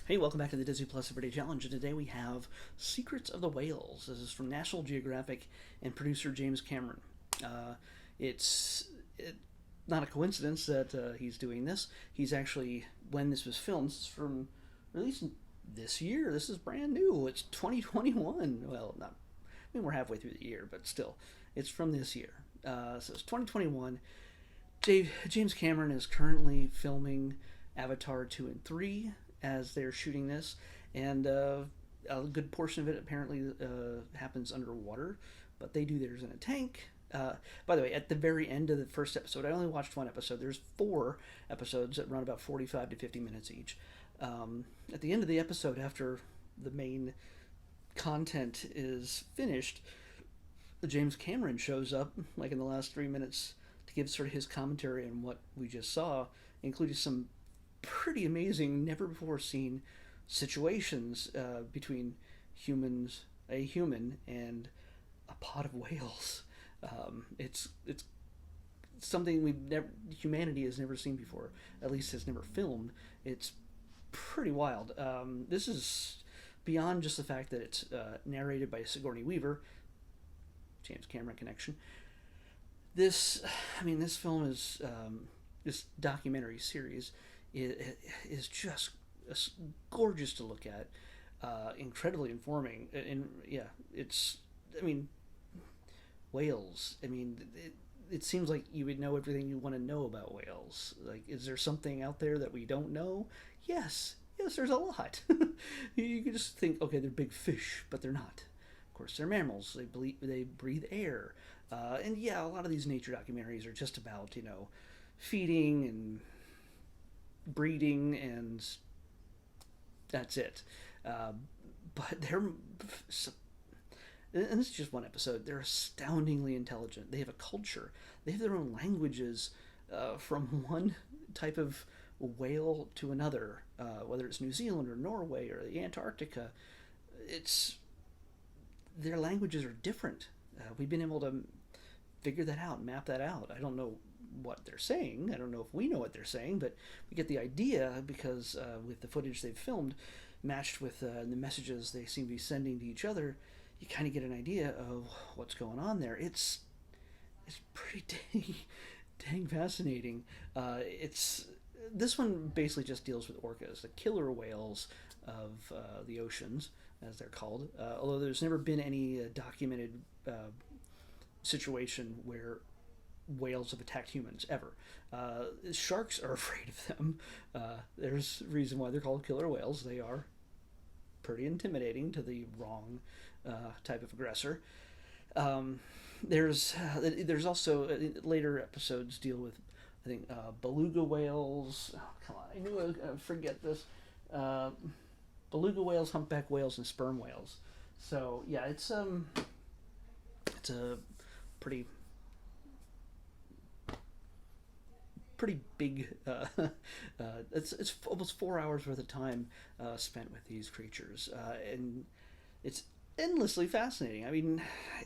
Hey, welcome back to the Disney Plus Everyday Challenge, and today we have Secrets of the Whales. This is from National Geographic and producer James Cameron. It's not a coincidence that he's doing this. He's actually, when this was filmed, this is from released this year. This is brand new. It's 2021. Well, not, I mean, we're halfway through the year, but still, it's from this year. So it's 2021. James Cameron is currently filming Avatar 2 and 3 as they're shooting this, and a good portion of it apparently happens underwater, but they do theirs in a tank. By the way, at the very end of the first episode, I only watched one episode. There's 4 episodes that run about 45 to 50 minutes each. At the end of the episode, after the main content is finished, James Cameron shows up, like in the last 3 minutes, to give sort of his commentary on what we just saw, including some pretty amazing, never before seen situations between a human, and a pod of whales. It's something humanity has never seen before, at least has never filmed. It's pretty wild. This is beyond just the fact that it's narrated by Sigourney Weaver, James Cameron connection. This film is this documentary series is just gorgeous to look at, incredibly informing, and yeah, whales. It seems like you would know everything you want to know about whales. Like, is there something out there that we don't know? Yes, there's a lot. You can just think, okay, they're big fish, but they're not. Of course, they're mammals. They breathe air, and yeah, a lot of these nature documentaries are just about feeding and breeding, and that's it. But and this is just one episode, they're astoundingly intelligent. They have a culture. They have their own languages, from one type of whale to another, whether it's New Zealand or Norway or the Antarctica. Their languages are different. We've been able to figure that out, map that out. I don't know what they're saying. I don't know if we know what they're saying, but we get the idea because with the footage they've filmed, matched with the messages they seem to be sending to each other, you kind of get an idea of what's going on there. It's pretty dang fascinating. This one basically just deals with orcas, the killer whales of the oceans, as they're called. Although there's never been any documented situation where whales have attacked humans ever. Sharks are afraid of them. There's a reason why they're called killer whales. They are pretty intimidating to the wrong type of aggressor. There's also later episodes deal with, I think, beluga whales. Oh, come on, I knew I was gonna forget this. Beluga whales, humpback whales, and sperm whales. So yeah, it's a pretty big. It's almost 4 hours worth of time spent with these creatures, and it's endlessly fascinating. And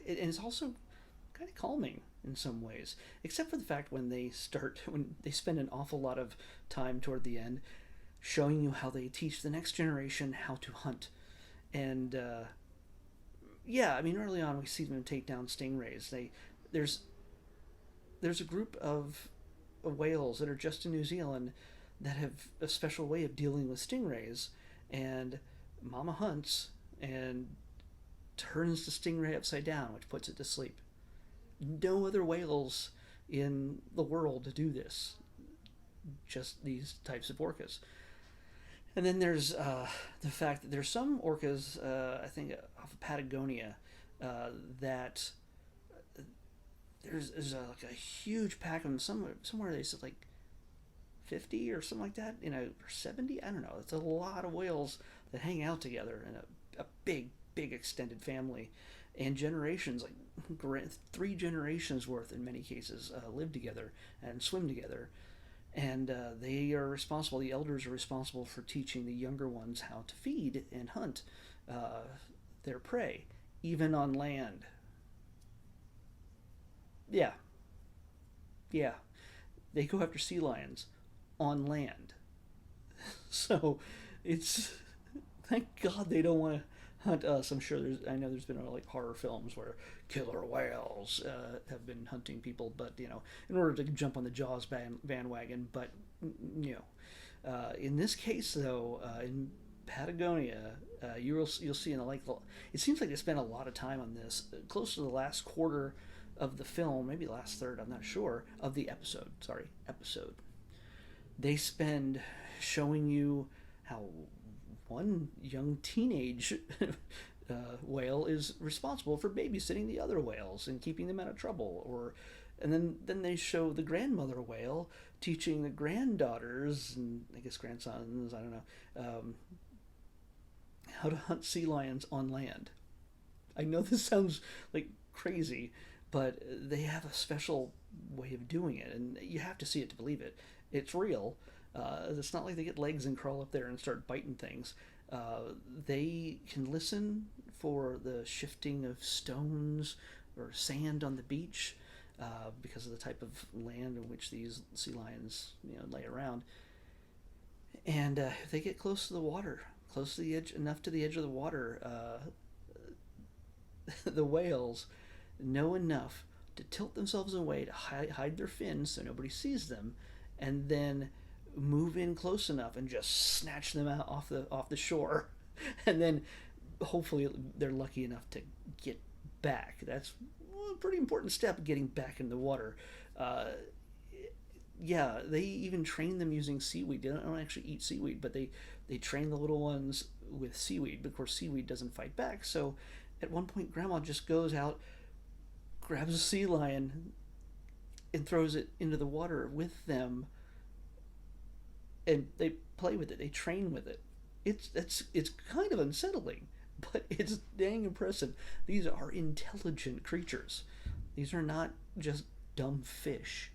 it's also kind of calming in some ways, except for the fact when they spend an awful lot of time toward the end showing you how they teach the next generation how to hunt. And early on we see them take down stingrays. There's a group of whales that are just in New Zealand that have a special way of dealing with stingrays, and Mama hunts and turns the stingray upside down, which puts it to sleep. No other whales in the world do this, just these types of orcas. And then there's the fact that there's some orcas, I think off of Patagonia, that there's like a huge pack of them. Somewhere they said like 50 or something like that, or 70. I don't know. It's a lot of whales that hang out together in a big extended family, and generations, like 3 generations worth in many cases, live together and swim together. And they are responsible. The elders are responsible for teaching the younger ones how to feed and hunt their prey, even on land. Yeah, they go after sea lions on land. So it's Thank God they don't want to hunt us. I know there's been like horror films where killer whales have been hunting people, but in order to jump on the Jaws bandwagon. But you in this case though, in Patagonia, you'll see in the like. It seems like they spent a lot of time on this, close to the last quarter of the film, maybe last third. I'm not sure of the episode. Sorry, episode. They spend showing you how one young teenage whale is responsible for babysitting the other whales and keeping them out of trouble, and then they show the grandmother whale teaching the granddaughters and I guess grandsons, I don't know, how to hunt sea lions on land. I know this sounds like crazy, but they have a special way of doing it, and you have to see it to believe it. It's real. It's not like they get legs and crawl up there and start biting things. They can listen for the shifting of stones or sand on the beach because of the type of land in which these sea lions lay around. And if they get close to the water, close to the edge, enough to the edge of the water, the whales know enough to tilt themselves away to hide their fins so nobody sees them, and then move in close enough and just snatch them out off the shore, and then hopefully they're lucky enough to get back. That's a pretty important step, getting back in the water. Yeah, they even train them using seaweed. They don't actually eat seaweed, but they train the little ones with seaweed. But of course, seaweed doesn't fight back. So at one point, Grandma just goes out, grabs a sea lion, and throws it into the water with them. And they play with it. They train with it. It's kind of unsettling, but it's dang impressive. These are intelligent creatures. These are not just dumb fish.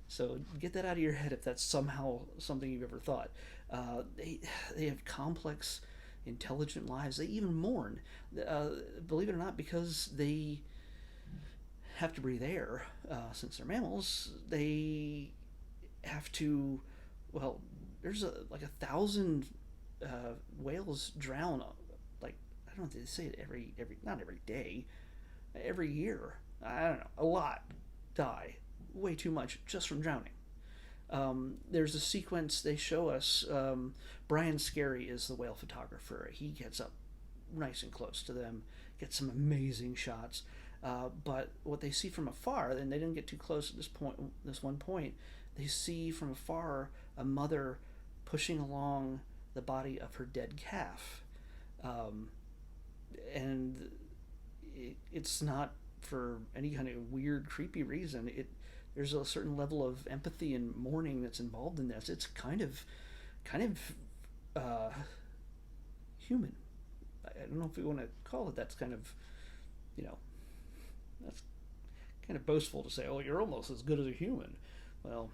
So get that out of your head if that's somehow something you've ever thought. They have complex, intelligent lives. They even mourn, believe it or not, because they have to breathe air. Since they're mammals, they have to. Well, there's like 1,000 whales drown. Like, I don't know. They say it every not every day, every year. I don't know. A lot die. Way too much just from drowning. There's a sequence they show us. Brian Scary is the whale photographer. He gets up nice and close to them, gets some amazing shots. But what they see from afar, and they didn't get too close at this one point, they see from afar a mother pushing along the body of her dead calf. And it's not for any kind of weird, creepy reason. There's a certain level of empathy and mourning that's involved in this. It's kind of human. I don't know if we want to call it. That's kind of, that's kind of boastful to say. Oh, you're almost as good as a human. Well,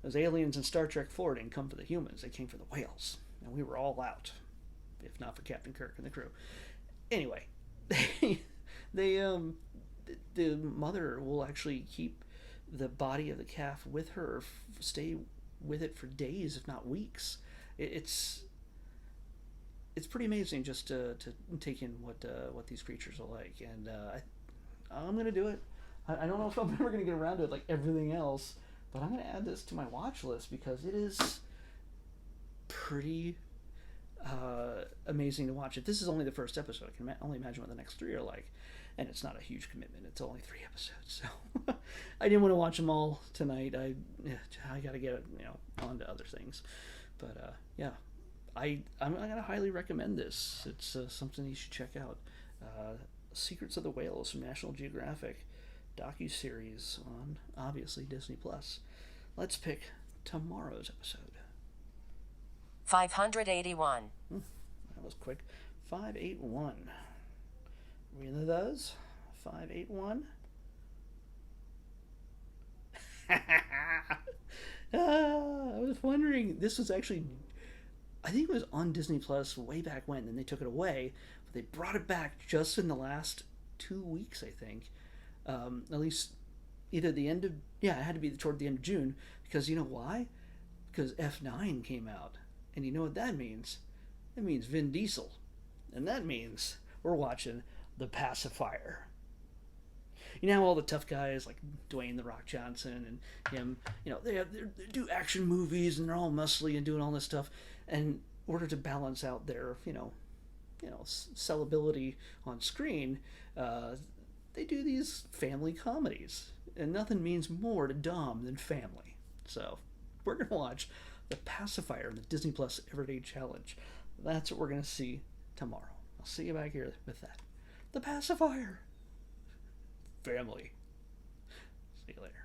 those aliens in Star Trek 4 didn't come for the humans. They came for the whales, and we were all out, if not for Captain Kirk and the crew. Anyway, the mother will actually keep the body of the calf with her, stay with it for days, if not weeks. It's pretty amazing just to take in what these creatures are like, and I'm gonna do it. I don't know if I'm ever gonna get around to it like everything else, but I'm gonna add this to my watch list because it is pretty amazing to watch. If this is only the first episode, I can only imagine what the next 3 are like. And it's not a huge commitment. It's only 3 episodes, so I didn't want to watch them all tonight. I got to get on to other things, but yeah, I'm gonna highly recommend this. It's something you should check out. Secrets of the Whales from National Geographic docuseries on obviously Disney Plus. Let's pick tomorrow's episode. 581. That was quick. 581. We into those? 581. I was wondering. This was actually, I think it was on Disney Plus way back when. Then they took it away, but they brought it back just in the last 2 weeks, I think. At least either the end of it had to be toward the end of June, because you know why? Because F9 came out, and you know what that means. It means Vin Diesel. And that means we're watching The Pacifier. You know how all the tough guys like Dwayne the Rock Johnson and him, they do action movies and they're all muscly and doing all this stuff, and in order to balance out their sellability on screen, they do these family comedies, and nothing means more to Dom than family. So we're gonna watch The Pacifier in the Disney Plus Everyday Challenge. That's what we're gonna see tomorrow. I'll see you back here with that. The Pacifier. Family. See you later.